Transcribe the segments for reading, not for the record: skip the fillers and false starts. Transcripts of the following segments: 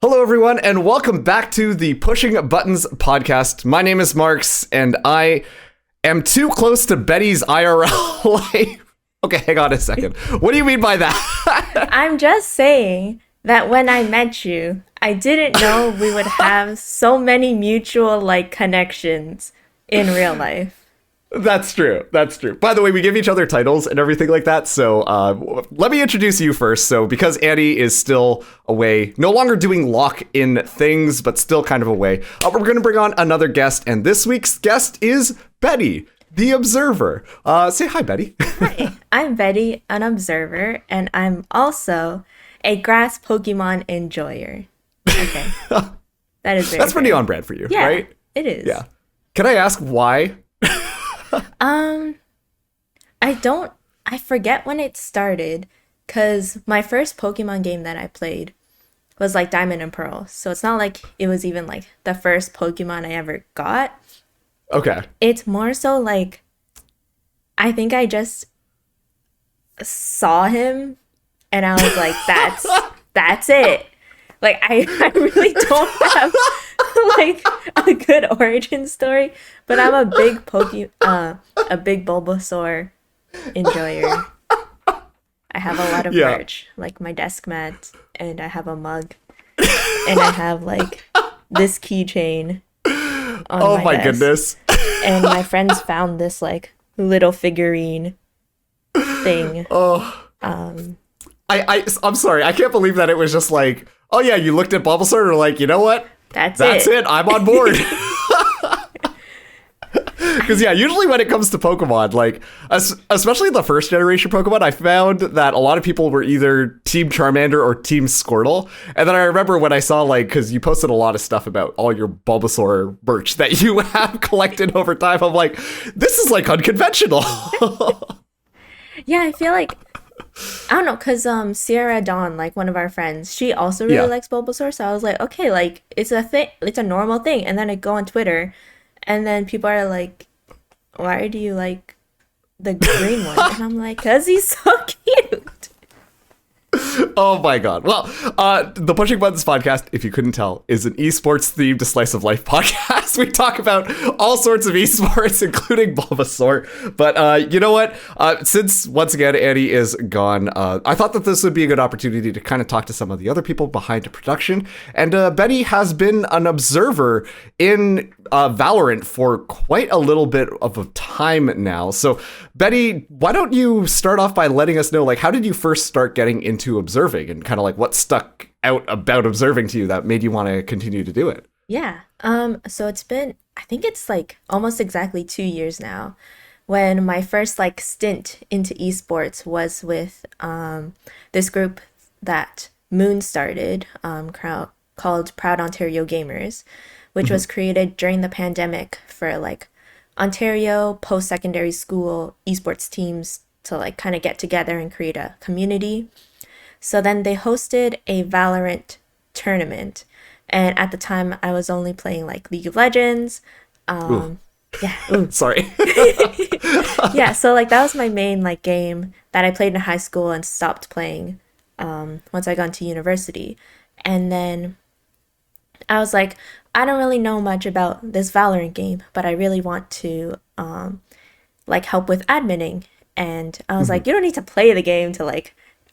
Hello, everyone, and welcome back to the Pushing Buttons podcast. My name is Marks, and I am too close to Betty's IRL life. Okay, hang on a second. What do you mean by that? I'm just saying that when I met you, I didn't know we would have so many mutual connections in real life. That's true. By the way, we give each other titles and everything like that. So let me introduce you first. So because Annie is still away, no longer doing lock-in things, but still kind of away, we're going to bring on another guest. And this week's guest is Betty, the Observer. Say hi, Betty. Hi, I'm Betty, an observer, and I'm also a grass Pokemon enjoyer. Okay. That's pretty on brand for you, yeah, right? It is. Yeah. Can I ask why? I forget when it started, because my first Pokemon game that I played was Diamond and Pearl. So it's not like it was even the first Pokemon I ever got. Okay. It's more so I think I just saw him and I was like, that's it. I really don't have a good origin story, but I'm a big a big Bulbasaur enjoyer. I have a lot of merch, like my desk mat, and I have a mug, and I have this keychain on my desk. Goodness. And my friends found this little figurine thing. I'm sorry, I can't believe that it was just oh yeah, you looked at Bulbasaur and were you know what? That's it. I'm on board. Because usually when it comes to Pokemon, especially the first generation Pokemon, I found that a lot of people were either Team Charmander or Team Squirtle. And then I remember when I saw because you posted a lot of stuff about all your Bulbasaur merch that you have collected over time. I'm like, this is unconventional. Yeah, I feel I don't know, because Sierra Dawn, one of our friends, she also really likes Bulbasaur. So I was like, okay, it's a thing, it's a normal thing. And then I go on Twitter, and then people are like, why do you like the green one? And I'm like, because he's so cute. Oh my god. Well, the Pushing Buttons podcast, if you couldn't tell, is an esports themed slice of life podcast. We talk about all sorts of esports, including Bulbasaur. But you know what? Since once again Annie is gone, I thought that this would be a good opportunity to kind of talk to some of the other people behind the production. And Betty has been an observer in VALORANT for quite a little bit of a time now. So Betty, why don't you start off by letting us know how did you first start getting into observing, and kind of what stuck out about observing to you that made you want to continue to do it? Yeah. So it's been, I think it's almost exactly 2 years now, when my first stint into esports was with this group that Moon started, called Proud Ontario Gamers, which was created during the pandemic for Ontario post-secondary school esports teams to kind of get together and create a community. So then they hosted a VALORANT tournament. And at the time, I was only playing League of Legends. Yeah. Ooh. Sorry. Yeah, so that was my main game that I played in high school and stopped playing once I got into university. And then I was like, I don't really know much about this VALORANT game, but I really want to help with adminning. And I was like, you don't need to play the game to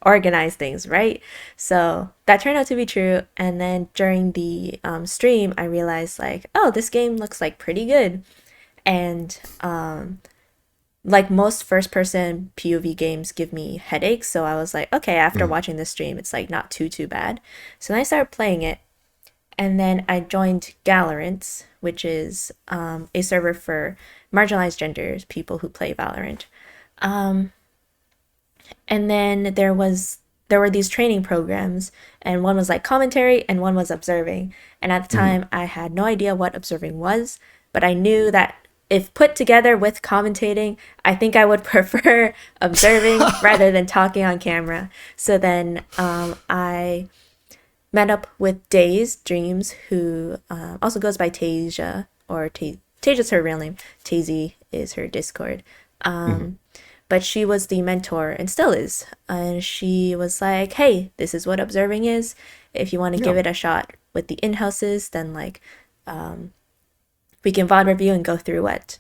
organize things, right? So that turned out to be true. And then during the stream, I realized oh, this game looks pretty good. And most first person POV games give me headaches, so I was like, okay, after watching this stream, it's not too bad. So then I started playing it, and then I joined Galorants, which is a server for marginalized genders, people who play VALORANT. And then there were these training programs, and one was commentary and one was observing. And at the time, I had no idea what observing was, but I knew that if put together with commentating, I think I would prefer observing rather than talking on camera. So then I met up with Days Dreams, who also goes by Tasia, or Tasia's her real name. Tazy is her Discord. But she was the mentor and still is. And she was like, hey, this is what observing is. if you want to Yeah. give it a shot with the in-houses, then like we can VOD review and go through what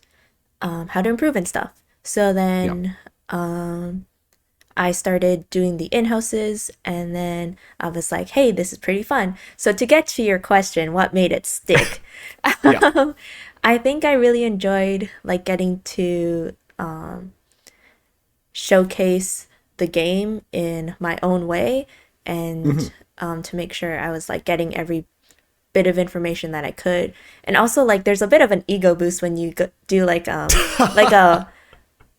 how to improve and stuff. So Yeah. then I started doing the in-houses, and then I was like, hey, this is pretty fun. So to get to your question, what made it stick? Yeah. I think I really enjoyed like getting to showcase the game in my own way, and to make sure I was like getting every bit of information that I could. And also like there's a bit of an ego boost when you do like a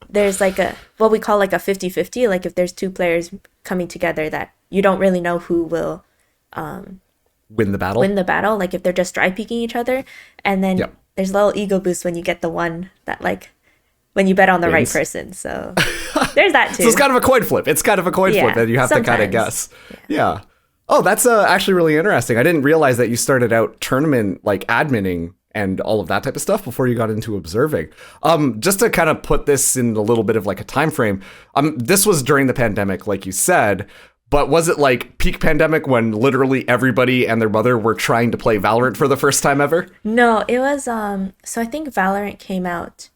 there's like a what we call like a 50-50, like if there's two players coming together that you don't really know who will Win the battle. win the battle, like if they're just dry peeking each other, and then Yep. there's a little ego boost when you get the one that like when you bet on the right Wins. person. So there's that too. So it's kind of a coin flip. It's kind of a coin Yeah, flip, and you have to kind of sometimes. guess. Yeah. Oh, that's actually really interesting. I didn't realize that you started out tournament like adminning and all of that type of stuff before you got into observing. Just to kind of put this in a little bit of like a time frame. This was during the pandemic, like you said. But was it like peak pandemic when literally everybody and their mother were trying to play Valorant for the first time ever? No, it was so I think Valorant came out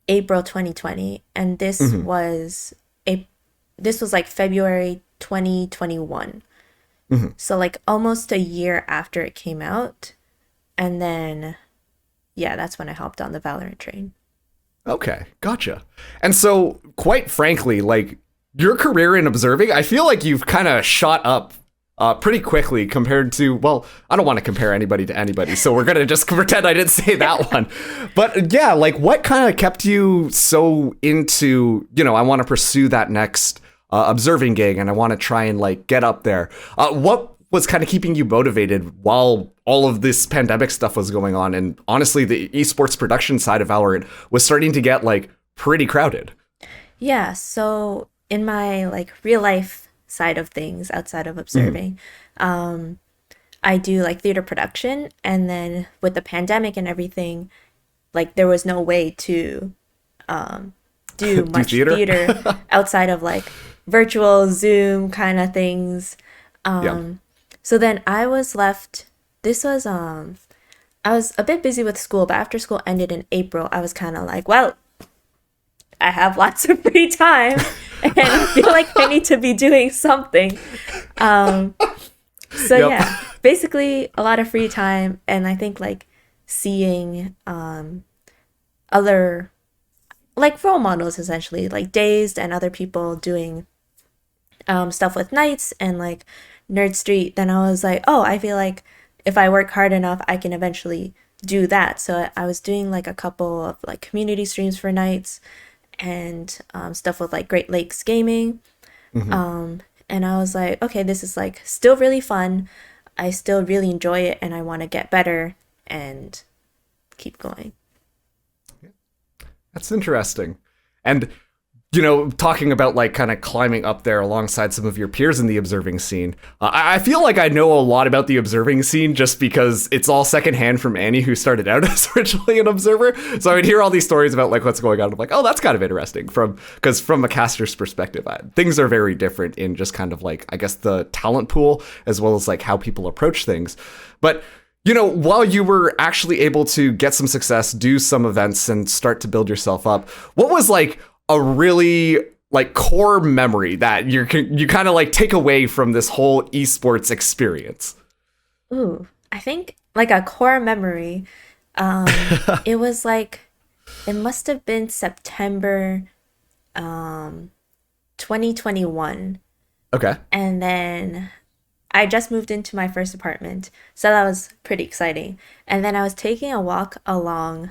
April 2020, and this was like February 2021. So like almost a year after it came out. And then yeah, that's when I hopped on the Valorant train. Okay, gotcha. And so, quite frankly, like your career in observing, I feel like you've kind of shot up pretty quickly compared to, well, I don't want to compare anybody to anybody, so we're going to just pretend I didn't say that one. But yeah, like what kind of kept you so into, I want to pursue that next observing gig and I want to try and like get up there. What was kind of keeping you motivated while all of this pandemic stuff was going on? And honestly, the esports production side of Valorant was starting to get like pretty crowded. Yeah, so in my like real life side of things outside of observing, I do like theater production, and then with the pandemic and everything, like there was no way to do much theater outside of like virtual Zoom kind of things. So then I was left, I was a bit busy with school, but after school ended in April, I was kind of like, well, I have lots of free time and I feel like I need to be doing something. Yeah, basically a lot of free time. And I think like seeing other like role models, essentially like Dazed and other people doing stuff with Knights and like Nerd Street, then I was like, oh, I feel like if I work hard enough, I can eventually do that. So I was doing like a couple of like community streams for Knights and stuff with like Great Lakes Gaming. And I was like, okay, this is like still really fun. I still really enjoy it, and I want to get better and keep going. That's interesting. And talking about like kind of climbing up there alongside some of your peers in the observing scene, I feel like I know a lot about the observing scene just because it's all secondhand from Annie, who started out as originally an observer. So I would hear all these stories about like what's going on. I'm like, oh, that's kind of interesting because from a caster's perspective, things are very different in just kind of like, I guess, the talent pool as well as like how people approach things. But while you were actually able to get some success, do some events and start to build yourself up, what was like a really like core memory that you kind of like take away from this whole esports experience? Ooh, I think like a core memory, it was like, it must have been September 2021. Okay. And then I just moved into my first apartment, so that was pretty exciting. And then I was taking a walk along,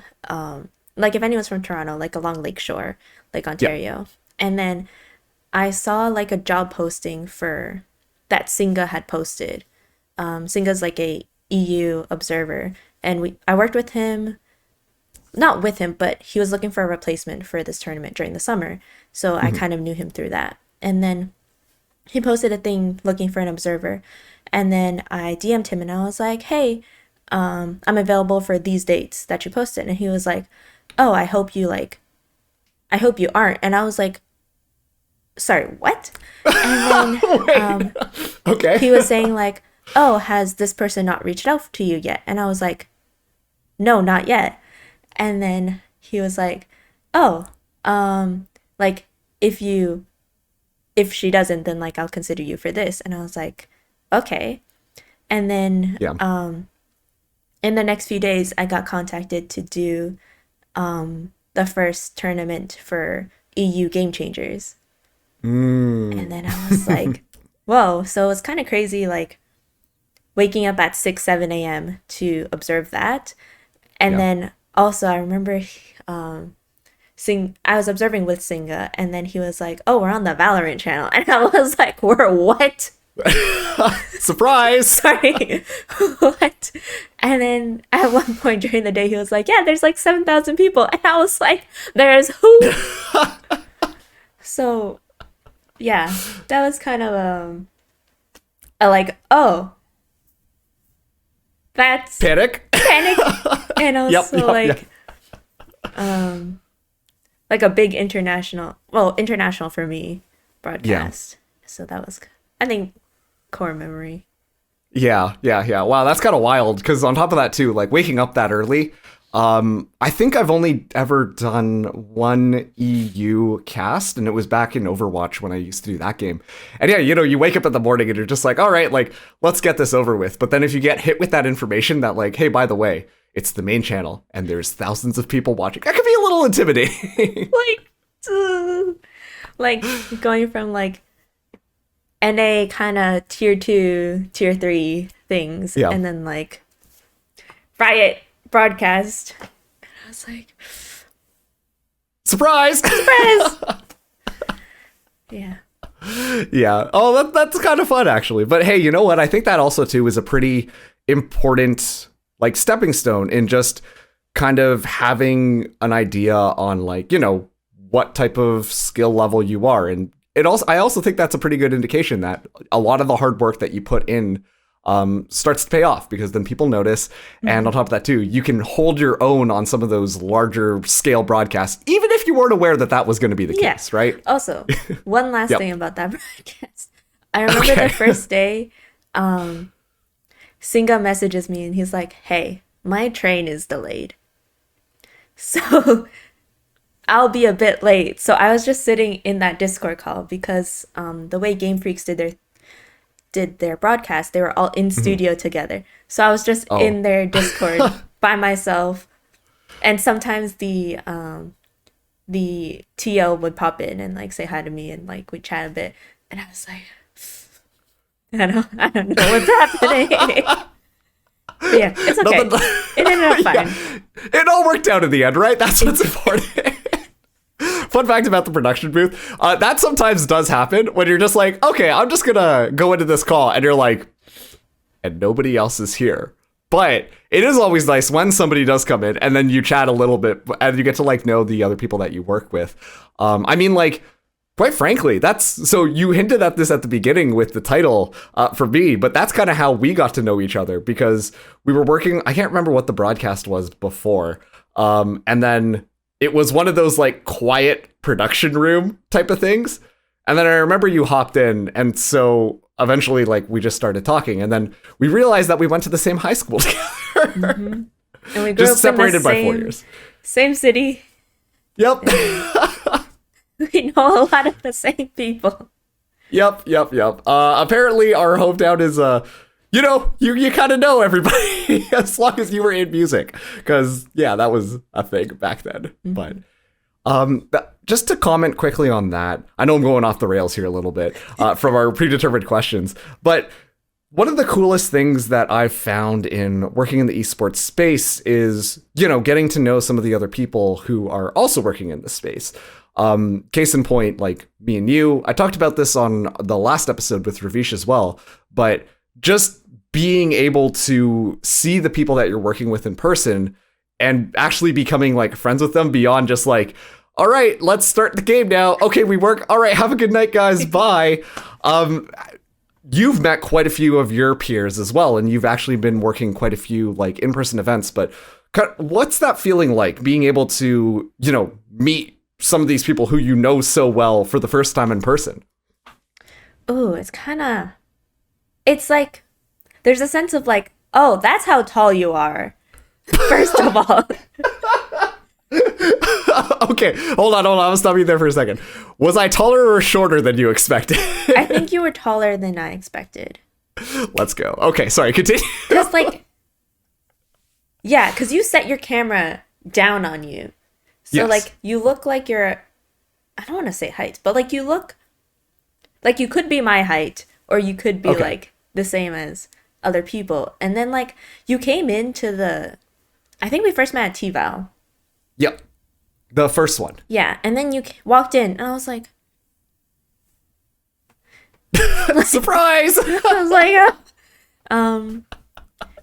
like if anyone's from Toronto, like along Lakeshore, like Ontario. And then I saw like a job posting for that Singa had posted. Singa's like a EU observer, and I worked with him, not with him, but he was looking for a replacement for this tournament during the summer. So I kind of knew him through that. And then he posted a thing looking for an observer. And then I DM'd him and I was like, hey, I'm available for these dates that you posted. And he was like, oh, I hope you aren't. And I was like, sorry, what? And then Okay. he was saying like, oh, has this person not reached out to you yet? And I was like, no, not yet. And then he was like, oh, like if she doesn't, then like I'll consider you for this. And I was like, okay. And then Yeah. in the next few days, I got contacted to do the first tournament for EU Game Changers. And then I was like, whoa. So it's kind of crazy, like waking up at 6, 7 a.m. to observe that. And Yeah. then also, I remember I was observing with Singa, and then he was like, oh, we're on the Valorant channel. And I was like, we're what? Surprise! Sorry, what? And then at one point during the day, he was like, yeah, there's like 7,000 people. And I was like, there's who? So, yeah, that was kind of a like, oh, that's Panic. panic. And also Yep. like a big international for me broadcast. So that was, I think, core memory. Yeah. Wow, that's kind of wild. Because on top of that too, like waking up that early, I think I've only ever done one EU cast, and it was back in Overwatch when I used to do that game. And yeah, you wake up in the morning and you're just like, all right, like let's get this over with. But then if you get hit with that information that like, hey, by the way, it's the main channel and there's thousands of people watching, that could be a little intimidating. Like going from like NA kind of tier 2, tier 3 things, Yeah. and then like Riot broadcast. And I was like, Surprise! yeah. Yeah. Oh, that's kind of fun, actually. But hey, you know what? I think that also, too, is a pretty important, like, stepping stone in just kind of having an idea on, like, what type of skill level you are. And I also think that's a pretty good indication that a lot of the hard work that you put in starts to pay off, because then people notice. And on top of that, too, you can hold your own on some of those larger scale broadcasts, even if you weren't aware that that was going to be the case, right? Also, one last Yep. thing about that broadcast. I remember the first day, Singa messages me and he's like, hey, my train is delayed. So I'll be a bit late. So I was just sitting in that Discord call because the way Game Freaks did their broadcast, they were all in studio together. So I was just in their Discord by myself. And sometimes the TL would pop in and like say hi to me and like we chat a bit. And I was like, I don't know what's happening. But yeah, it's okay. It ended up fine. Yeah. It all worked out in the end, right? That's what's important. Fun fact about the production booth, that sometimes does happen when you're just like, okay, I'm just gonna go into this call, and you're like, and nobody else is here. But it is always nice when somebody does come in, and then you chat a little bit, and you get to like know the other people that you work with. I mean, like, quite frankly, so you hinted at this at the beginning with the title for me, but that's kind of how we got to know each other, because we were working, I can't remember what the broadcast was before, and then it was one of those like quiet production room type of things. And then I remember you hopped in, and so eventually like we just started talking, and then we realized that we went to the same high school together. And we grew Just up separated in the by 4 years. Same city. Yep. We know a lot of the same people. Yep. Apparently our hometown is you kind of know everybody as long as you were in music, because yeah, that was a thing back then. But just to comment quickly on that, I know I'm going off the rails here a little bit from our predetermined questions, but one of the coolest things that I've found in working in the esports space is, getting to know some of the other people who are also working in this space. Case in point, like me and you, I talked about this on the last episode with Ravish as well, but just being able to see the people that you're working with in person and actually becoming like friends with them beyond just like, all right, let's start the game now. Okay, we work. All right, have a good night, guys. Bye. You've met quite a few of your peers as well, and you've actually been working quite a few like in-person events, but what's that feeling like, being able to, meet some of these people who you know so well for the first time in person? It's like there's a sense of like, oh, that's how tall you are. First of all. Okay, hold on. I'll stop you there for a second. Was I taller or shorter than you expected? I think you were taller than I expected. Let's go. Okay, sorry, continue. Just like, yeah, because you set your camera down on you. So Yes. like you look like you're, I don't want to say height, but like you look like you could be my height or you could be Okay. like the same as other people. And then like you came into I think we first met at T-Val. Yep. The first one. Yeah, and then you walked in and I was like, Surprise! I was like,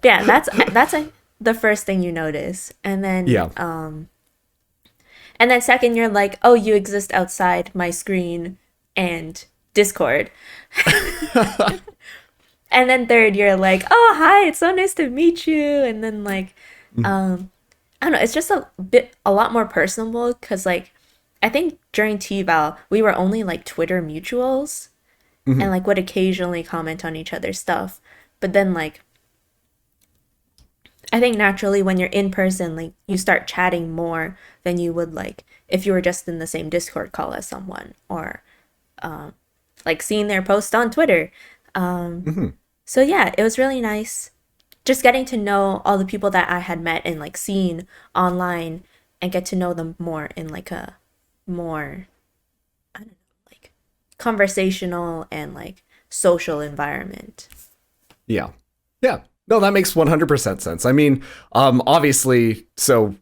yeah, that's the first thing you notice. And then Yeah. And then second, you're like, oh, you exist outside my screen and Discord. And then third, you're like, oh, hi, it's so nice to meet you. And then like, I don't know, it's just a lot more personable because like, I think during T-Val, we were only like Twitter mutuals and like would occasionally comment on each other's stuff. But then like, I think naturally when you're in person, like you start chatting more than you would like if you were just in the same Discord call as someone or like seeing their post on Twitter. So yeah, it was really nice just getting to know all the people that I had met and like seen online and get to know them more in like a more, I don't know, like conversational and like social environment. Yeah. Yeah. No, that makes 100% sense. I mean, obviously, so,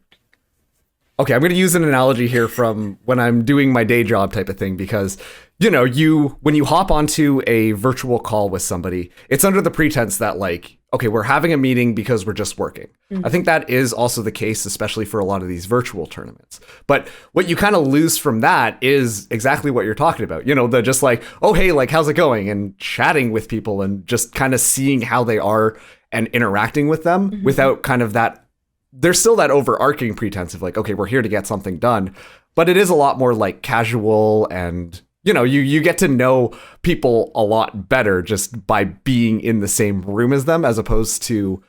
okay, I'm going to use an analogy here from when I'm doing my day job type of thing because, you know, when you hop onto a virtual call with somebody, it's under the pretense that like, okay, we're having a meeting because we're just working. I think that is also the case, especially for a lot of these virtual tournaments. But what you kind of lose from that is exactly what you're talking about. You know, the just like, oh, hey, like, how's it going? And chatting with people and just kind of seeing how they are and interacting with them without kind of that. There's still that overarching pretense of like, okay, we're here to get something done. But it is a lot more like casual and, you know, you get to know people a lot better just by being in the same room as them as opposed to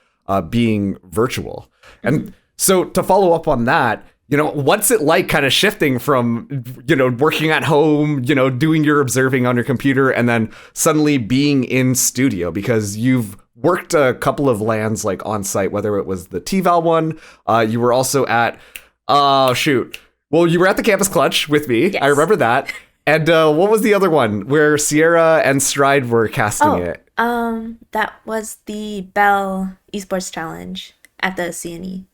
being virtual. And so to follow up on that, you know, what's it like kind of shifting from, you know, working at home, you know, doing your observing on your computer and then suddenly being in studio because you've worked a couple of lands like on site, whether it was the T-Val one, you were also at, well, you were at the Campus Clutch with me. Yes. I remember that. And what was the other one where Sierra and Stride were casting it? That was the Bell Esports Challenge at the CNE.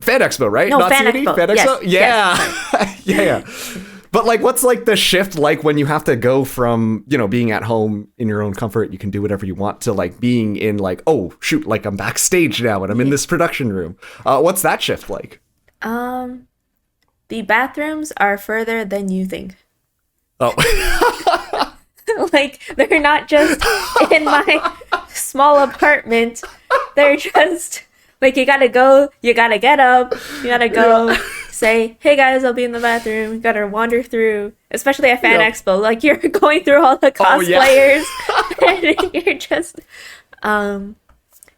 Fan Expo, right? No, Not Fan CNE? Expo. Fan Yes, Expo? Yeah. Yeah. But like, what's like the shift like when you have to go from, you know, being at home in your own comfort, you can do whatever you want to like being in like, oh, shoot, like I'm backstage now and I'm in this production room. What's that shift like? The bathrooms are further than you think. Oh. Like, they're not just in my small apartment. They're just, like, you gotta go, you gotta get up, you gotta go, say, hey guys, I'll be in the bathroom. You gotta wander through, especially at Fan Expo. Like, you're going through all the cosplayers. And you're just,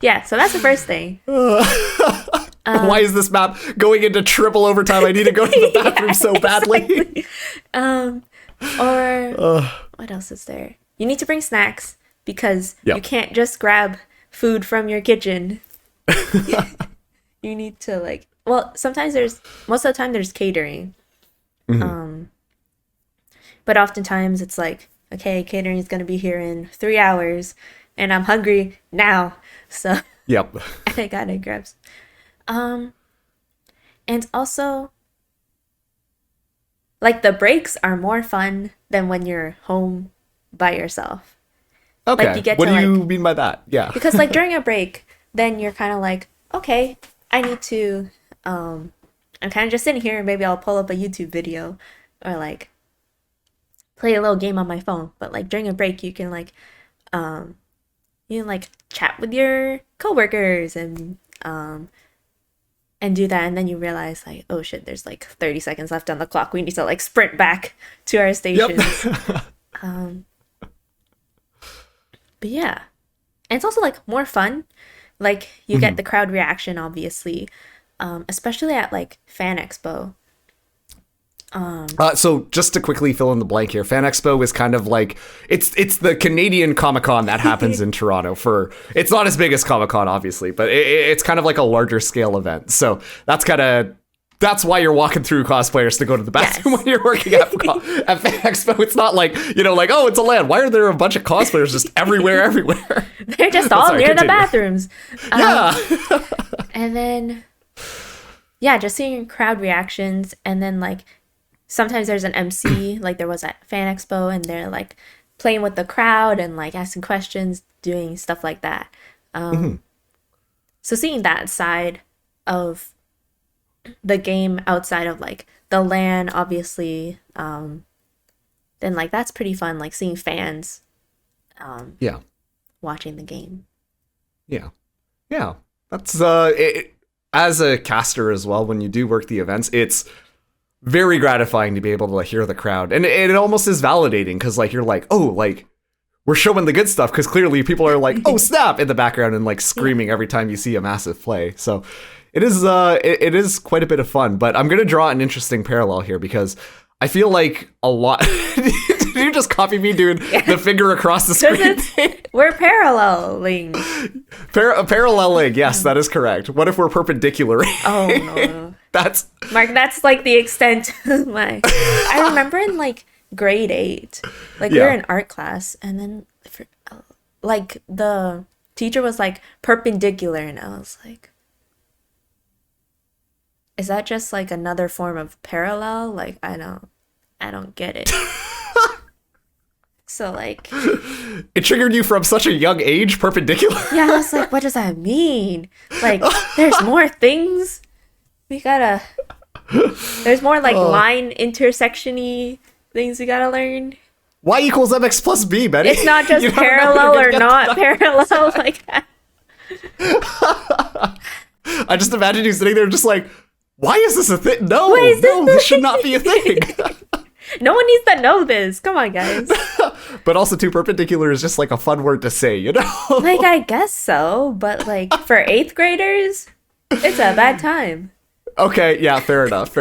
yeah, so that's the first thing. Why is this map going into triple overtime? I need to go to the bathroom so badly. Or what else is there? You need to bring snacks because you can't just grab food from your kitchen. You need to like, well, sometimes most of the time there's catering. But oftentimes it's like, okay, catering is going to be here in 3 hours and I'm hungry now. So Yep. I gotta grab. And also, like the breaks are more fun than when you're home by yourself. Okay. Like, you get what to, do you like- mean by that? Yeah. Because like during a break, then you're kind of like, okay, I need to, I'm kind of just sitting here and maybe I'll pull up a YouTube video or like play a little game on my phone. But like during a break, you can like chat with your coworkers and do that, and then you realize like, oh shit, there's like 30 seconds left on the clock. We need to like sprint back to our stations. Yep. But yeah, And it's also like more fun. Like you get the crowd reaction, obviously, especially at like Fan Expo. So just to quickly fill in the blank here, Fan Expo is kind of like it's the Canadian Comic-Con that happens in Toronto. It's not as big as Comic-Con, obviously, but it's kind of like a larger scale event. So that's why you're walking through cosplayers to go to the bathroom when you're working at Fan Expo. It's not like, like, oh, it's a land. Why are there a bunch of cosplayers just everywhere? They're just all near the bathrooms. Yeah. And then, yeah, just seeing crowd reactions. And then, like, sometimes there's an MC, like there was at Fan Expo, and they're, like, playing with the crowd and, like, asking questions, doing stuff like that. So seeing that side of the game outside of like the LAN, obviously, then like that's pretty fun, like seeing fans watching the game. Yeah, that's as a caster as well, when you do work the events, it's very gratifying to be able to like, hear the crowd, and it almost is validating, because like you're like, oh, like we're showing the good stuff, because clearly people are like, oh snap, in the background and like screaming every time you see a massive play. So it is quite a bit of fun. But I'm gonna draw an interesting parallel here, because I feel like a lot. Did you just copy me doing the finger across the screen? We're paralleling. Paralleling, yes, that is correct. What if we're perpendicular? Oh no. That's Mark, like the extent of my. I remember in like grade 8, like we were in art class, and then like the teacher was like perpendicular, and I was like, is that just like another form of parallel? Like I don't get it. So like it triggered you from such a young age, perpendicular? Yeah, I was like, what does that mean? Like there's more things. There's more like line intersection-y things we gotta learn. Y equals mx plus b, Betty. It's not just parallel or not parallel like that. I just imagine you sitting there just like, why is this a thing? No, this should not be a thing. No one needs to know this. Come on, guys. But also, too, perpendicular is just like a fun word to say, you know? Like, I guess so, but like for 8th graders, it's a bad time. Okay, yeah, fair enough.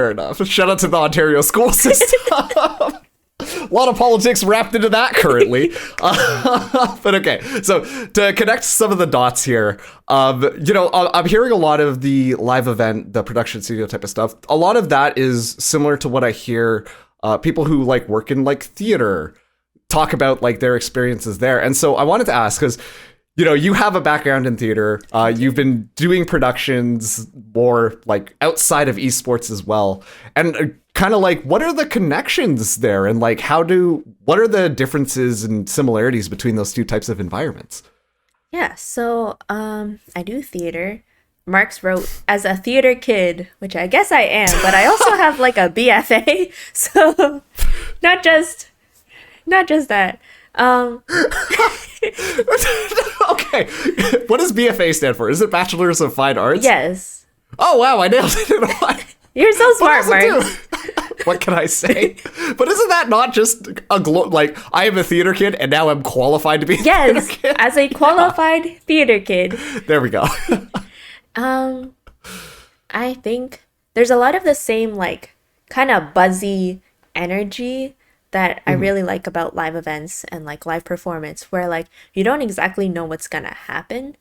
Shout out to the Ontario school system. A lot of politics wrapped into that currently. But okay, so to connect some of the dots here, I'm hearing a lot of the live event, the production studio type of stuff. A lot of that is similar to what I hear people who like work in like theater talk about like their experiences there. And so I wanted to ask, because you have a background in theater. You've been doing productions more like outside of esports as well. And kind of like, what are the connections there? And like, what are the differences and similarities between those two types of environments? Yeah, so I do theater. Marx wrote as a theater kid, which I guess I am, but I also have like a BFA. So not just that. Okay, what does BFA stand for? Is it Bachelors of Fine Arts? Yes. Oh wow, I nailed it. You're so smart, Mark. What can I say? But isn't that not just like, I am a theater kid and now I'm qualified to be a theater kid? As a qualified theater kid. There we go. I think there's a lot of the same like kind of buzzy energy that I really like about live events and like live performance, where like you don't exactly know what's gonna happen,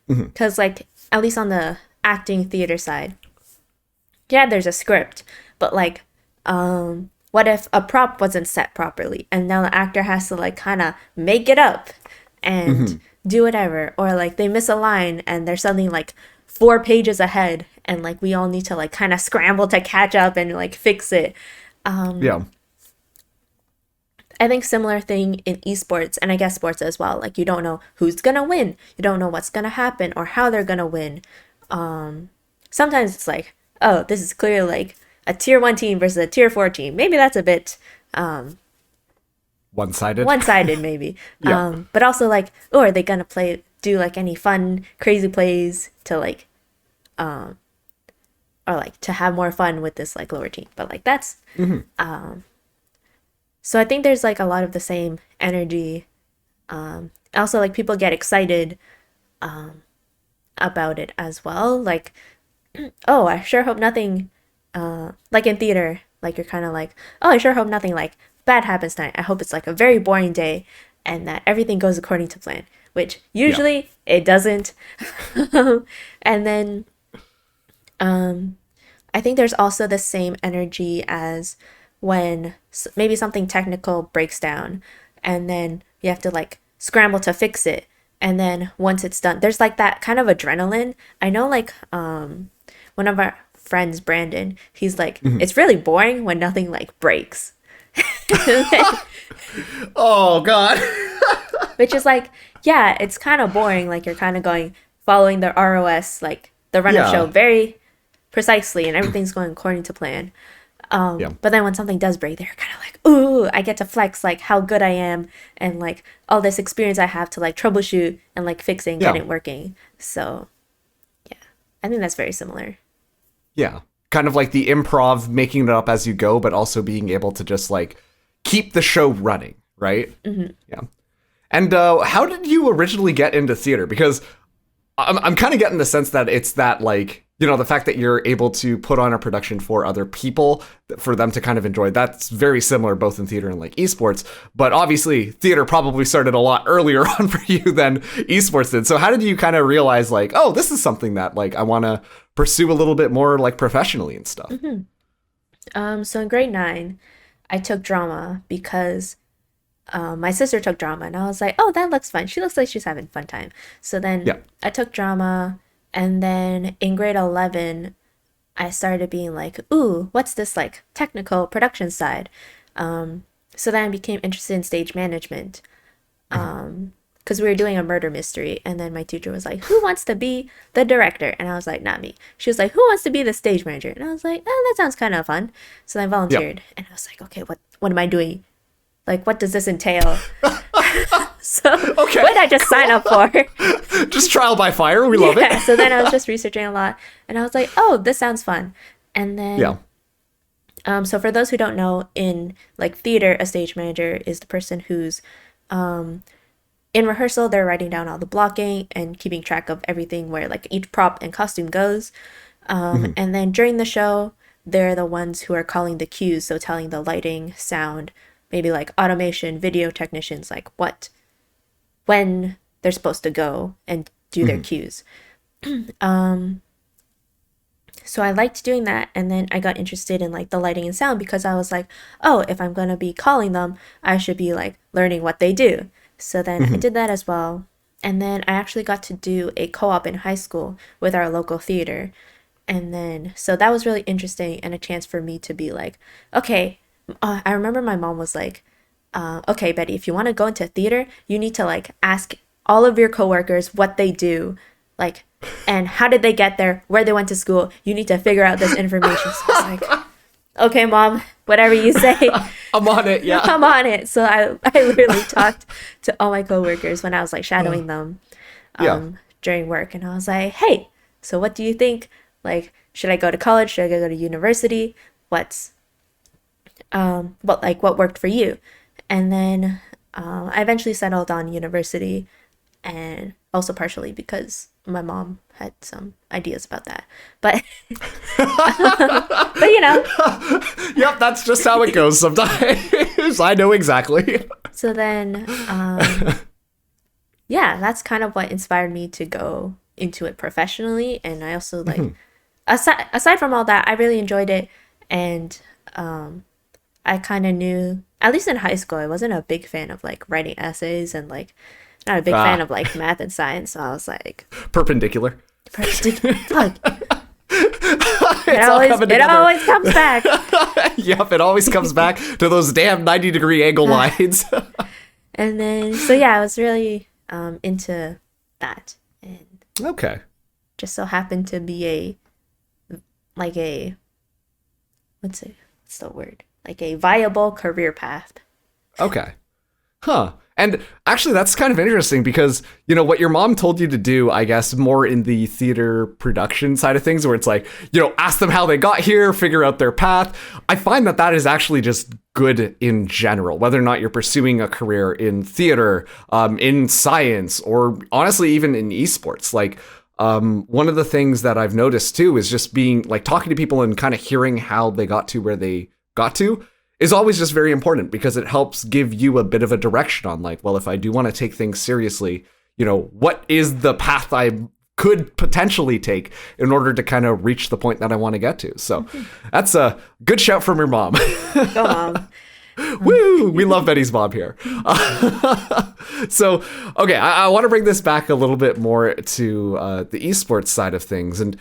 because like at least on the acting theater side, yeah, there's a script, but like what if a prop wasn't set properly and now the actor has to like kind of make it up and do whatever, or like they miss a line and they're suddenly like 4 pages ahead and like we all need to like kind of scramble to catch up and like fix it. I think similar thing in esports, and I guess sports as well. Like you don't know who's gonna win, you don't know what's gonna happen or how they're gonna win. Sometimes it's like, oh, this is clearly like a tier 1 team versus a tier 4 team. Maybe that's a bit one-sided maybe. But also like, oh, are they gonna do like any fun crazy plays to like or like to have more fun with this like lower team. But like that's so I think there's like a lot of the same energy Also, like people get excited about it as well. Like, oh, I sure hope nothing, like in theater, like you're kind of like, oh, I sure hope nothing like bad happens tonight. I hope it's like a very boring day and that everything goes according to plan, which Yeah. usually it doesn't. And then I think there's also the same energy as when maybe something technical breaks down and then you have to like scramble to fix it. And then once it's done, there's like that kind of adrenaline. I know like one of our friends, Brandon, he's like, it's really boring when nothing like breaks. Oh God. Which is like, yeah, it's kind of boring. Like you're kind of going, following the ROS, like the run of show Yeah. very precisely and everything's going according to plan. Yeah. But then when something does break, they're kind of like, ooh, I get to flex like how good I am and like all this experience I have to like troubleshoot and like fix it and get Yeah. it working. So yeah, I think that's very similar. Yeah. Kind of like the improv, making it up as you go, but also being able to just like keep the show running, right? Yeah. And how did you originally get into theater? Because I'm kind of getting the sense that it's that like, you know, the fact that you're able to put on a production for other people for them to kind of enjoy. That's very similar both in theater and like esports. But obviously theater probably started a lot earlier on for you than esports did. So how did you kind of realize like, oh, this is something that like I want to pursue a little bit more like professionally and stuff? So in grade nine, I took drama because my sister took drama and I was like, oh, that looks fun. She looks like she's having a fun time. So then Yeah. I took drama and then in grade 11, I started being like, ooh, what's this like technical production side? So then I became interested in stage management because we were doing a murder mystery. And then my teacher was like, who wants to be the director? And I was like, not me. She was like, who wants to be the stage manager? And I was like, oh, that sounds kind of fun. So then I Yeah. volunteered and I was like, okay, what am I doing? Like, what does this entail? So, Okay, what did I just sign up for? Just trial by fire. We love Yeah, it. so then I was just researching a lot and I was like, oh, this sounds fun. And Yeah. then, so for those who don't know, in like theater, a stage manager is the person who's in rehearsal, they're writing down all the blocking and keeping track of everything where like each prop and costume goes. And then during the show, they're the ones who are calling the cues, so telling the lighting, sound, maybe like automation, video technicians, like when they're supposed to go and do their cues. So I liked doing that, and then I got interested in like the lighting and sound because I was like, oh, if I'm gonna be calling them, I should be like learning what they do. So then I did that as well. And then I actually got to do a co-op in high school with our local theater. And then, so that was really interesting and a chance for me to be like, okay, I remember my mom was like, okay, Betty, if you want to go into theater, you need to like ask all of your coworkers what they do, like, and how did they get there, where they went to school. You need to figure out this information. So I was like, okay, mom, whatever you say. I'm on it. Yeah. I'm on it. So I literally talked to all my coworkers when I was like shadowing them Yeah. during work. And I was like, hey, so what do you think? Like, should I go to college? Should I go to university? What worked for you? And then I eventually settled on university, and also partially because my mom had some ideas about that. But but you know, Yep. That's just how it goes sometimes. I know exactly. so then yeah, that's kind of what inspired me to go into it professionally. And I also like aside from all that, I really enjoyed it. And I kind of knew, at least in high school, I wasn't a big fan of like writing essays and like not a big fan of like math and science. So I was like, Perpendicular. fuck, It's all coming it together. always comes back. Yep. It always comes back to those damn 90-degree angle lines. And then, so yeah, I was really into that. And Okay. just so happened to be like a, what's the word? Like a viable career path. Okay. Huh. And actually, that's kind of interesting because, what your mom told you to do, I guess, more in the theater production side of things, where it's like, ask them how they got here, figure out their path. I find that is actually just good in general, whether or not you're pursuing a career in theater, in science, or honestly, even in esports. Like, one of the things that I've noticed too is just being like talking to people and kind of hearing how they got to where they got to is always just very important, because it helps give you a bit of a direction on like, well, if I do want to take things seriously, what is the path I could potentially take in order to kind of reach the point that I want to get to. So that's a good shout from your mom. Go Mom. Woo! We love Betty's mom here. So, okay, I want to bring this back a little bit more to the esports side of things. And,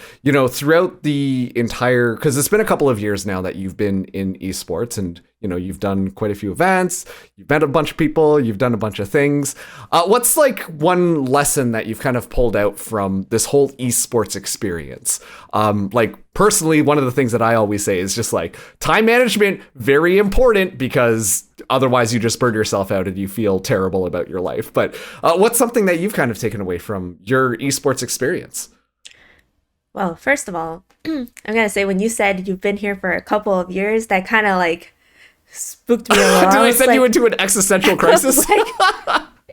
throughout the entire, because it's been a couple of years now that you've been in esports, and, you've done quite a few events, you've met a bunch of people, you've done a bunch of things. What's like one lesson that you've kind of pulled out from this whole esports experience? Like, personally, one of the things that I always say is just like time management, very important, because otherwise you just burn yourself out and you feel terrible about your life. But what's something that you've kind of taken away from your esports experience? Well, first of all, I'm going to say when you said you've been here for a couple of years, that kind of like spooked me a little. Did I send you into an existential crisis?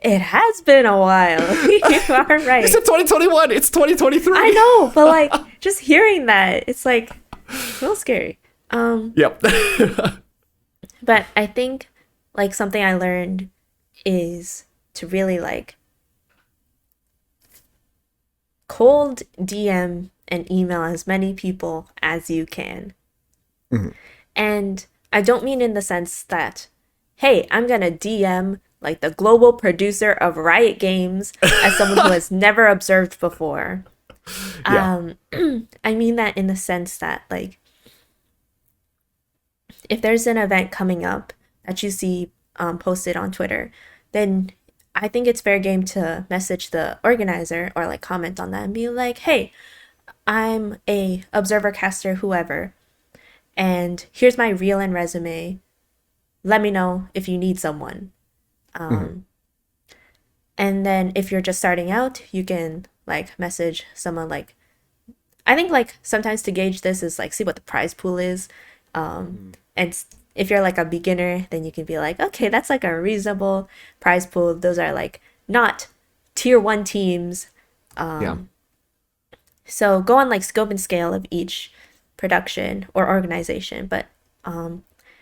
It has been a while. You are right. It's 2021. It's 2023. I know, but like just hearing that, it's like a little scary. Yep. But I think like something I learned is to really like cold DM and email as many people as you can. Mm-hmm. And I don't mean in the sense that, hey, I'm going to DM like the global producer of Riot Games as someone who has never observed before. Yeah. I mean that in the sense that like, if there's an event coming up that you see posted on Twitter, then I think it's fair game to message the organizer or like comment on that and be like, hey, I'm a observer caster, whoever, and here's my reel and resume. Let me know if you need someone. And then if you're just starting out, you can like message someone like, I think like sometimes to gauge this is like see what the prize pool is. And if you're like a beginner, then you can be like, okay, that's like a reasonable prize pool. Those are like not tier 1 teams. So go on like scope and scale of each production or organization. But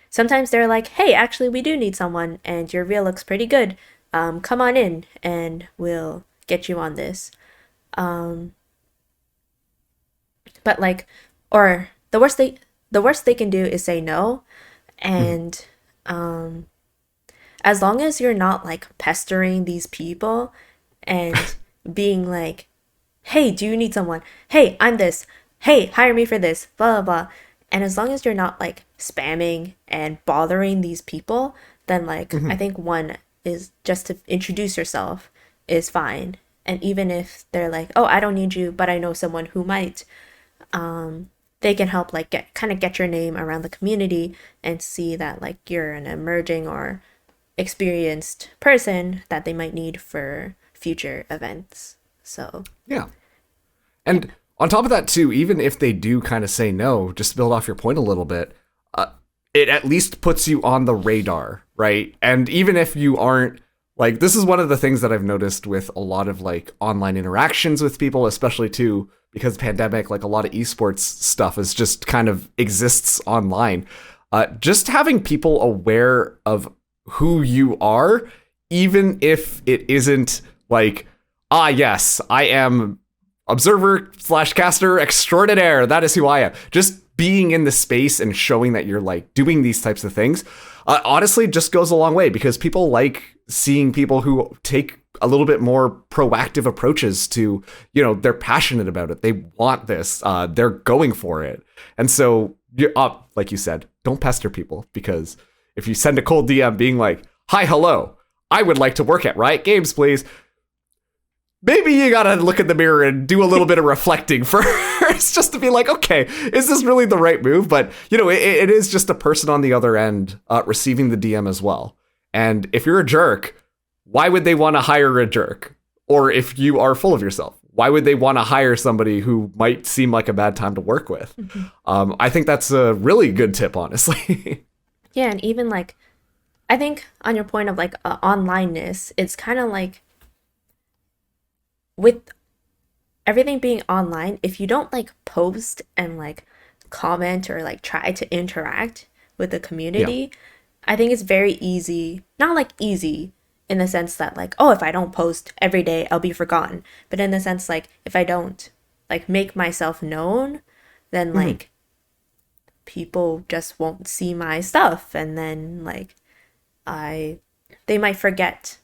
sometimes they're like, hey, actually, we do need someone and your reel looks pretty good. Come on in and we'll get you on this. But like, or the worst they can do is say no. And as long as you're not like pestering these people and being like, hey, do you need someone? Hey, I'm this. Hey, hire me for this, blah, blah, blah. And as long as you're not like spamming and bothering these people, then like, I think one is just to introduce yourself is fine. And even if they're like, oh, I don't need you, but I know someone who might, they can help like get your name around the community and see that like you're an emerging or experienced person that they might need for future events. So yeah. And on top of that too, even if they do kind of say no, just to build off your point a little bit, it at least puts you on the radar, right? And even if you aren't, like, this is one of the things that I've noticed with a lot of like online interactions with people, especially too because of the pandemic, like a lot of esports stuff is just kind of exists online. Just having people aware of who you are, even if it isn't like, yes, I am observer/caster extraordinaire. That is who I am. Just being in the space and showing that you're like doing these types of things, honestly, just goes a long way because people like seeing people who take a little bit more proactive approaches to, they're passionate about it. They want this. They're going for it. And so, like you said, don't pester people, because if you send a cold DM being like, hi, hello, I would like to work at Riot Games, please. Maybe you gotta look in the mirror and do a little bit of reflecting first, just to be like, okay, is this really the right move? But, it is just a person on the other end receiving the DM as well. And if you're a jerk, why would they want to hire a jerk? Or if you are full of yourself, why would they want to hire somebody who might seem like a bad time to work with? I think that's a really good tip, honestly. Yeah, and even like, I think on your point of like onlineness, it's kind of like with everything being online, if you don't like post and like comment or like try to interact with the community, I think it's very easy, not like easy in the sense that like, oh, if I don't post every day, I'll be forgotten. But in the sense like, if I don't like make myself known, then like people just won't see my stuff. And then like they might forget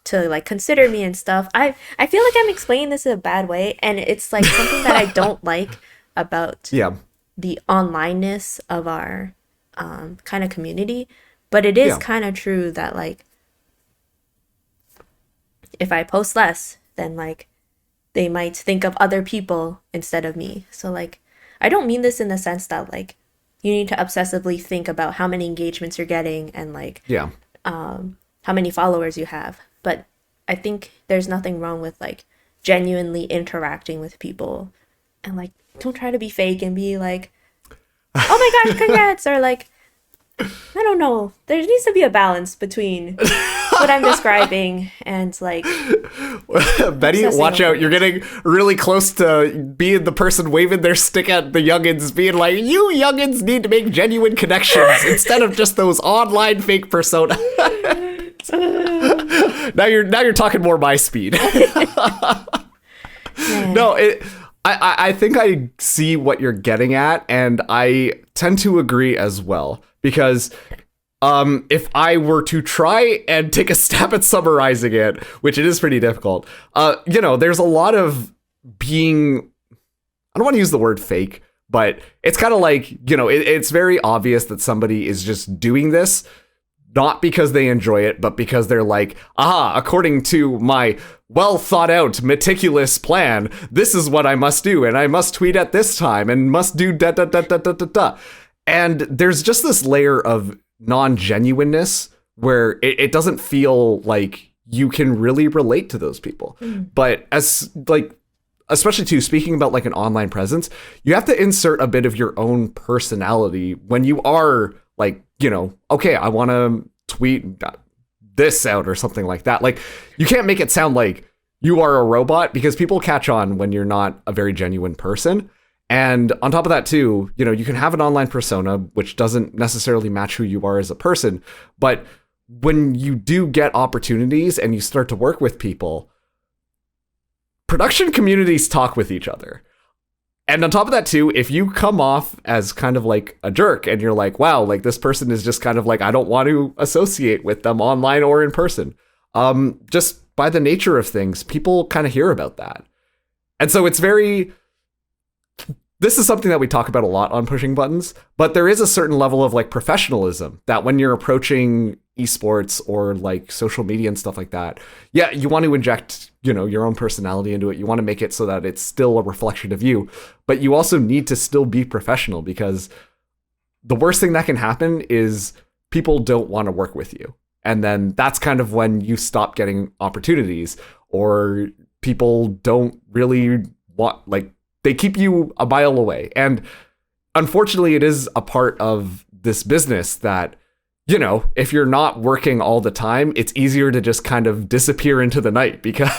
to like consider me and stuff. I feel like I'm explaining this in a bad way. And it's like something that I don't like about the onlineness of our kind of community. But it is kind of true that like, if I post less, then like they might think of other people instead of me. So like, I don't mean this in the sense that like you need to obsessively think about how many engagements you're getting and like how many followers you have. But I think there's nothing wrong with like genuinely interacting with people, and like don't try to be fake and be like, oh my gosh, congrats, or like, I don't know. There needs to be a balance between what I'm describing and like. Betty, watch out. You're getting really close to being the person waving their stick at the youngins, being like, you youngins need to make genuine connections instead of just those online fake personas. Now you're talking more my speed. No, I think I see what you're getting at, and I tend to agree as well. Because if I were to try and take a stab at summarizing it, which it is pretty difficult, there's a lot of being, I don't want to use the word fake, but it's kind of like, it's very obvious that somebody is just doing this, not because they enjoy it, but because they're like, according to my well thought out, meticulous plan, this is what I must do, and I must tweet at this time, and must do da da da da da da da. And there's just this layer of non-genuineness where it doesn't feel like you can really relate to those people. But as like, especially too, speaking about like an online presence, you have to insert a bit of your own personality when you are like, okay, I want to tweet this out or something like that. Like, you can't make it sound like you are a robot, because people catch on when you're not a very genuine person. And on top of that, too, you can have an online persona, which doesn't necessarily match who you are as a person. But when you do get opportunities and you start to work with people, production communities talk with each other. And on top of that, too, if you come off as kind of like a jerk and you're like, wow, like this person is just kind of like, I don't want to associate with them online or in person. Just by the nature of things, people kind of hear about that. And so it's this is something that we talk about a lot on Pushing Buttons, but there is a certain level of like professionalism that when you're approaching esports or like social media and stuff like that, you want to inject, your own personality into it. You want to make it so that it's still a reflection of you, but you also need to still be professional, because the worst thing that can happen is people don't want to work with you. And then that's kind of when you stop getting opportunities, or people don't really want, like, they keep you a mile away. And unfortunately, it is a part of this business that, if you're not working all the time, it's easier to just kind of disappear into the night, because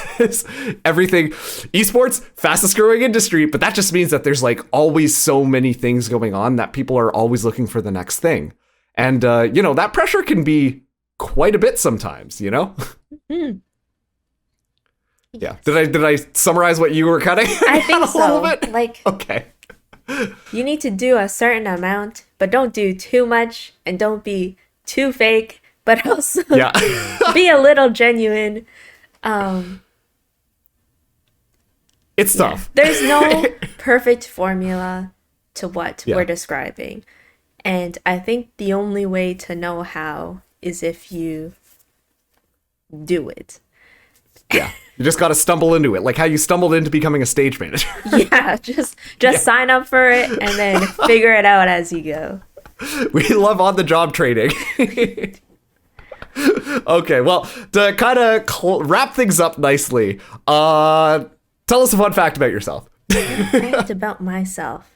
esports, fastest growing industry, but that just means that there's like always so many things going on that people are always looking for the next thing. And, that pressure can be quite a bit sometimes, Mm-hmm. Yeah. Did I summarize what you were kind of? I think so. Like, okay. You need to do a certain amount, but don't do too much, and don't be too fake, but also be a little genuine. It's tough. There's no perfect formula to what we're describing. And I think the only way to know how is if you do it. Yeah. You just got to stumble into it, like how you stumbled into becoming a stage manager. Just sign up for it and then figure it out as you go. We love on-the-job training. Okay, well, to kind of wrap things up nicely, tell us a fun fact about yourself. Fact about myself.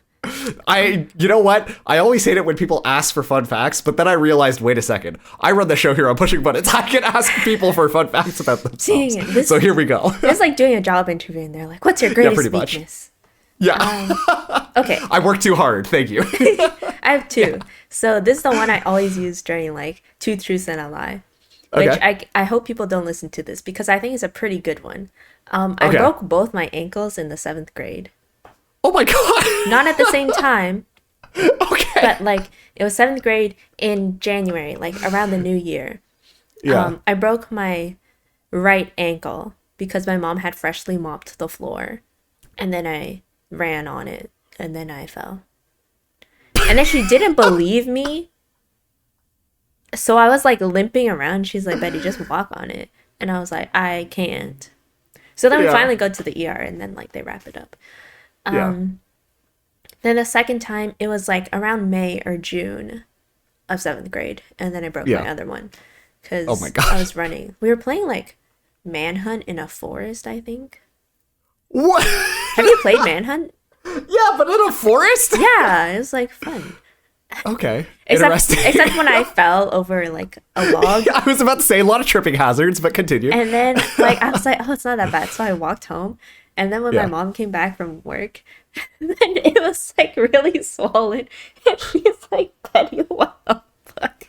You know what? I always hate it when people ask for fun facts, but then I realized, wait a second, I run the show here on Pushing Buttons. I can ask people for fun facts about themselves. Dang it, so here we go. It's like doing a job interview and they're like, what's your greatest pretty much. weakness? Yeah. Okay. I work too hard. Thank you. I have two. Yeah. So this is the one I always use during like 2 truths and a lie. Which I hope people don't listen to this because I think it's a pretty good one. I broke both my ankles in the 7th grade. Oh my God. Not at the same time. Okay. But like it was 7th grade in January, like around the new year. Yeah. I broke my right ankle because my mom had freshly mopped the floor. And then I ran on it and then I fell. And then she didn't believe me. So I was like limping around. She's like, Betty, just walk on it. And I was like, I can't. So then we finally go to the ER and then like they wrap it up. Then the second time it was like around May or June of 7th grade. And then I broke my other one because I was running. We were playing like Manhunt in a forest, I think. What? Have you played Manhunt? Yeah, but in a forest? Yeah, it was like fun. Okay. Interesting. Except when I fell over like a log. I was about to say a lot of tripping hazards, but continue. And then like I was like, oh, it's not that bad. So I walked home. And then when my mom came back from work, then it was like really swollen. And she's like, Betty, what the fuck?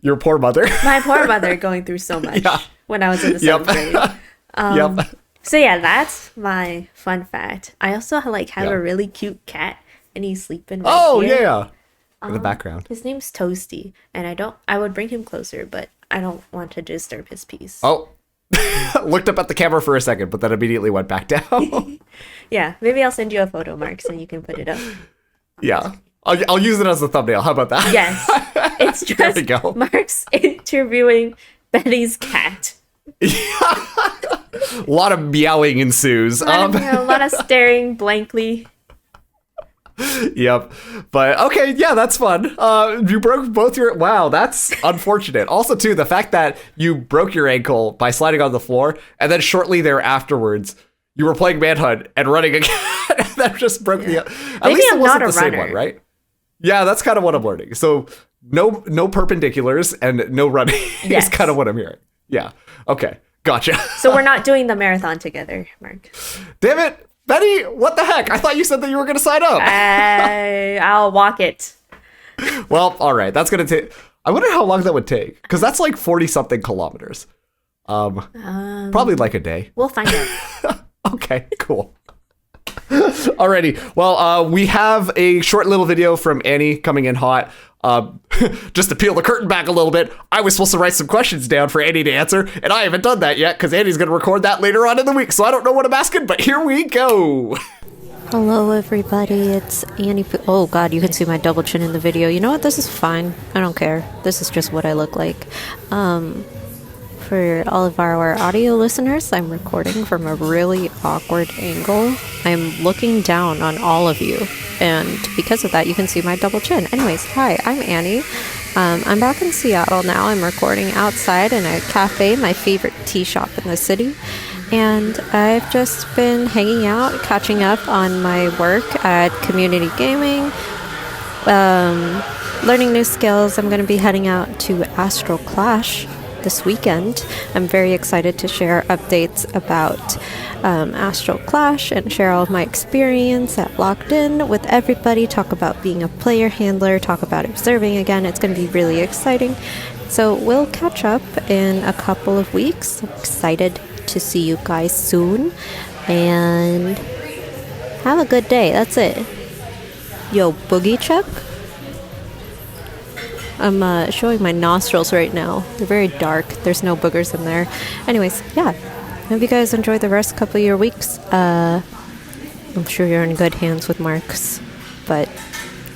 Your poor mother. My poor mother going through so much when I was in the 7th grade. So yeah, that's my fun fact. I also like have a really cute cat, and he's sleeping right here. In the background. His name's Toasty, and I would bring him closer, but I don't want to disturb his peace. Oh, looked up at the camera for a second, but then immediately went back down. Yeah, maybe I'll send you a photo, Mark, so you can put it up. Yeah, I'll use it as a thumbnail. How about that? Yes, it's just Mark's interviewing Betty's cat. A lot of meowing ensues. A lot of staring blankly. Yep. But okay, yeah, that's fun. You broke both your... Wow, that's unfortunate. Also, too, the fact that you broke your ankle by sliding on the floor, and then shortly there afterwards, you were playing Manhunt and running again. That just broke the... At Maybe least I'm it wasn't not the a same runner. one, right? Yeah, that's kind of what I'm learning. So no perpendiculars and no running is kind of what I'm hearing. Yeah. Okay. Gotcha. So we're not doing the marathon together, Mark. Damn it. Betty, what the heck? I thought you said that you were going to sign up. I'll walk it. Well, all right. That's going to take... I wonder how long that would take. Because that's like 40-something kilometers. Probably like a day. We'll find out. Okay, cool. Alrighty. Well, we have a short little video from Annie coming in hot. Just to peel the curtain back a little bit, I was supposed to write some questions down for Annie to answer, and I haven't done that yet because Annie's going to record that later on in the week, so I don't know what I'm asking, but here we go. Hello everybody, it's Anniepoo. Oh god, you can see my double chin in the video. You know what, this is fine. I don't care. This is just what I look like. For all of our audio listeners, I'm recording from a really awkward angle. I'm looking down on all of you, and because of that, you can see my double chin. Anyways, hi, I'm Annie. I'm back in Seattle now. I'm recording outside in a cafe, my favorite tea shop in the city. And I've just been hanging out, catching up on my work at community gaming, learning new skills. I'm going to be heading out to Astral Clash this weekend. I'm very excited to share updates about Astral Clash and share all of my experience at Locked In with everybody, talk about being a player handler, talk about observing again. It's going to be really exciting. So we'll catch up in a couple of weeks. I'm excited to see you guys soon, and have a good day. That's it. Yo, Boogie Chuck. I'm showing my nostrils right now. They're very dark. There's no boogers in there. Anyways, yeah. Hope you guys enjoy the rest couple of your weeks. I'm sure you're in good hands with Marks, but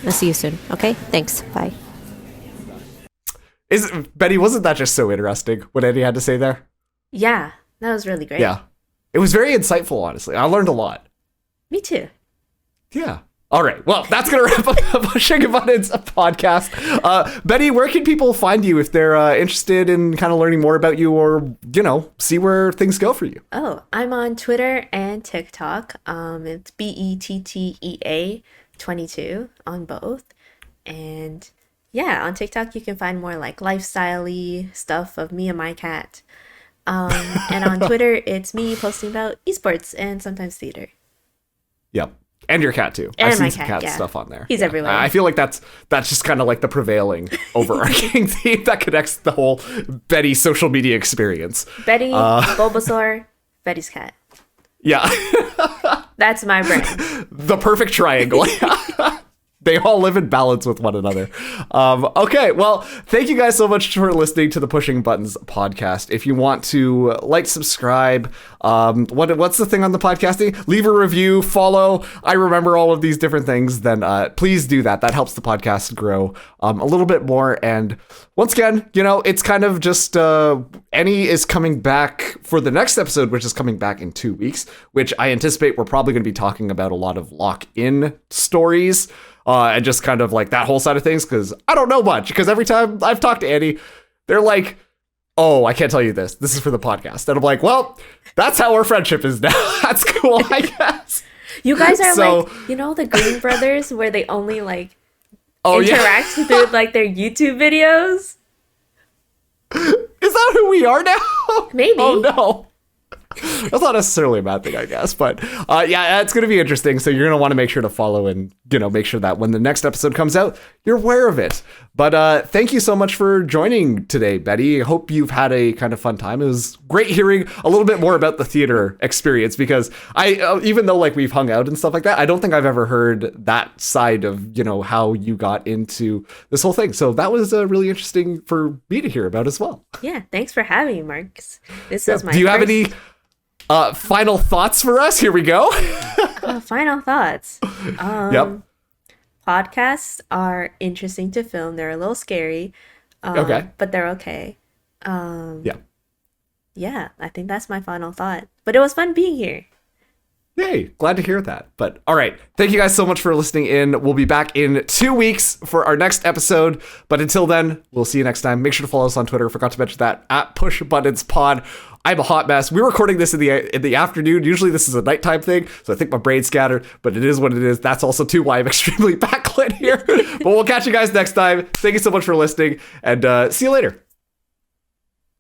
I'll see you soon. Okay? Thanks. Bye. Betty, wasn't that just so interesting what Eddie had to say there? Yeah, that was really great. Yeah. It was very insightful, honestly. I learned a lot. Me too. Yeah. All right. Well, that's going to wrap up the Pushing Buttons podcast. Betty, where can people find you if they're interested in kind of learning more about you or, see where things go for you? Oh, I'm on Twitter and TikTok. It's BETTEA 22 on both. And yeah, on TikTok, you can find more like lifestyle-y stuff of me and my cat. And on Twitter, it's me posting about esports and sometimes theater. Yep. And your cat too. And I've seen my some cat, cat yeah. stuff on there. He's everywhere. I feel like that's just kind of like the prevailing overarching theme that connects the whole Betty social media experience. Betty, Bulbasaur, Betty's cat. Yeah. That's my brand. The perfect triangle. They all live in balance with one another. Okay, well, thank you guys so much for listening to the Pushing Buttons podcast. If you want to subscribe, what's the thing on the podcasting? Leave a review, follow. I remember all of these different things. Then please do that. That helps the podcast grow a little bit more. And once again, it's kind of just Annie is coming back for the next episode, which is coming back in 2 weeks, which I anticipate we're probably going to be talking about a lot of lock-in stories. And just kind of like that whole side of things, because I don't know much. Because every time I've talked to Annie, they're like, oh, I can't tell you this. This is for the podcast. And I'm like, well, that's how our friendship is now. That's cool, I guess. You guys are the Green Brothers, where they only interact through their YouTube videos? Is that who we are now? Maybe. Oh, no. That's not necessarily a bad thing, I guess. But yeah, it's going to be interesting. So you're going to want to make sure to follow and, make sure that when the next episode comes out, you're aware of it. But thank you so much for joining today, Betty. I hope you've had a kind of fun time. It was great hearing a little bit more about the theater experience, because I, even though we've hung out and stuff like that, I don't think I've ever heard that side of, how you got into this whole thing. So that was really interesting for me to hear about as well. Yeah. Thanks for having me, Marks. This was my Do you have any final thoughts for us? Here we go. Final thoughts. Yep. Podcasts are interesting to film. They're a little scary. Okay. But they're okay. Yeah. Yeah, I think that's my final thought. But it was fun being here. Yay, glad to hear that. But all right, thank you guys so much for listening in. We'll be back in 2 weeks for our next episode. But until then, we'll see you next time. Make sure to follow us on Twitter. Forgot to mention that, @PushButtonsPod. I'm a hot mess. We're recording this in the afternoon. Usually this is a nighttime thing, so I think my brain's scattered, but it is what it is. That's also too why I'm extremely backlit here. But we'll catch you guys next time. Thank you so much for listening, and see you later.